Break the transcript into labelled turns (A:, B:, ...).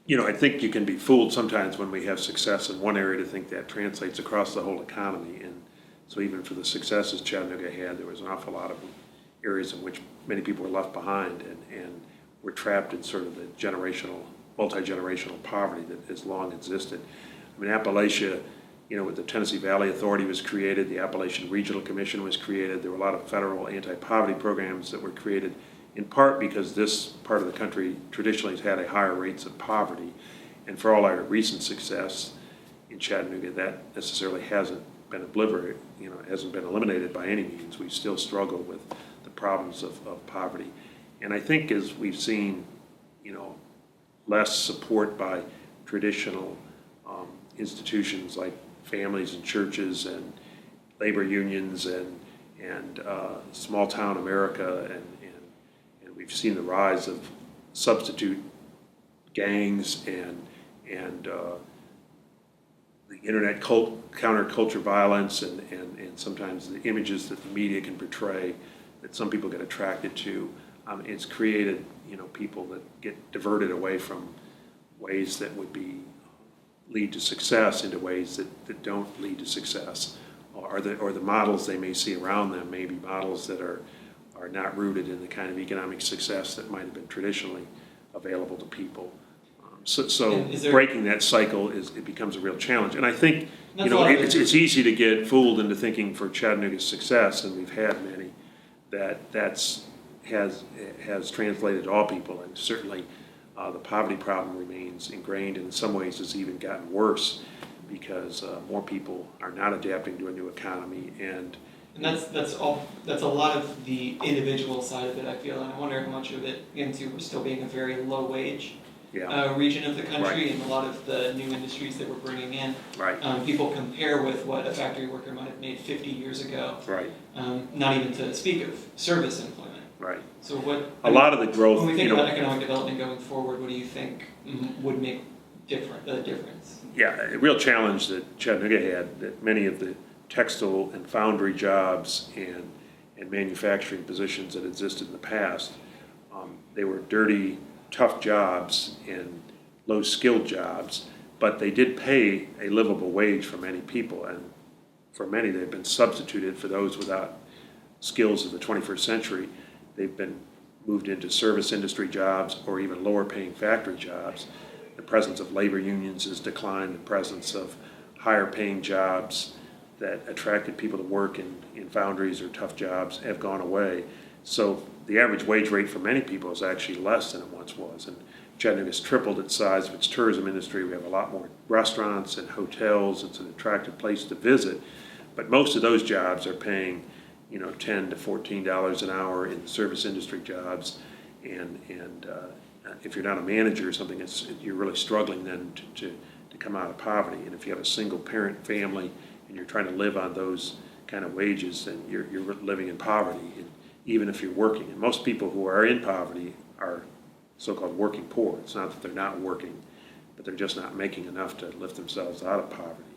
A: I think you can be fooled sometimes when we have success in one area to think that translates across the whole economy. And so even for the successes Chattanooga had, there was an awful lot of areas in which many people were left behind and were trapped in sort of the multi-generational poverty that has long existed. I mean, Appalachia, with the Tennessee Valley Authority was created, the Appalachian Regional Commission was created, there were a lot of federal anti-poverty programs that were created in part because this part of the country traditionally has had a higher rates of poverty. And for all our recent success in Chattanooga, that necessarily hasn't been obliterated, hasn't been eliminated by any means. We still struggle with the problems of poverty. And I think as we've seen, less support by traditional institutions like families and churches and labor unions and small town America, and we've seen the rise of substitute gangs and the internet counterculture violence and sometimes the images that the media can portray that some people get attracted to. It's created people that get diverted away from ways that would lead to success into ways that don't lead to success, or the models they may see around them may be models that are not rooted in the kind of economic success that might have been traditionally available to people. So breaking that cycle it becomes a real challenge. And I think it's easy to get fooled into thinking for Chattanooga's success, and we've had many, has translated to all people, and certainly the poverty problem remains ingrained, and in some ways has even gotten worse because more people are not adapting to a new economy. And
B: that's a lot of the individual side of it, I feel, and I wonder how much of it, again, too, we're still being a very low wage region of the country,
A: right.
B: And a lot of the new industries that we're bringing in.
A: Right.
B: People compare with what a factory worker might have made 50 years ago.
A: Right.
B: Not even to speak of service employment.
A: Right.
B: So
A: a lot of the growth.
B: When we think about economic development going forward, what do you think would make the difference?
A: Yeah, a real challenge that Chattanooga had, that many of the textile and foundry jobs and manufacturing positions that existed in the past, they were dirty, tough jobs and low-skilled jobs, but they did pay a livable wage for many people, and for many they've been substituted for those without skills of the 21st century. They've been moved into service industry jobs or even lower-paying factory jobs. The presence of labor unions has declined. The presence of higher-paying jobs that attracted people to work in foundries or tough jobs have gone away. So the average wage rate for many people is actually less than it once was. And Chattanooga's tripled its size of its tourism industry. We have a lot more restaurants and hotels. It's an attractive place to visit. But most of those jobs are paying $10 to $14 an hour in service industry jobs, and if you're not a manager or something, you're really struggling then to come out of poverty. And if you have a single parent family and you're trying to live on those kind of wages, then you're living in poverty, and even if you're working. And most people who are in poverty are so-called working poor. It's not that they're not working, but they're just not making enough to lift themselves out of poverty.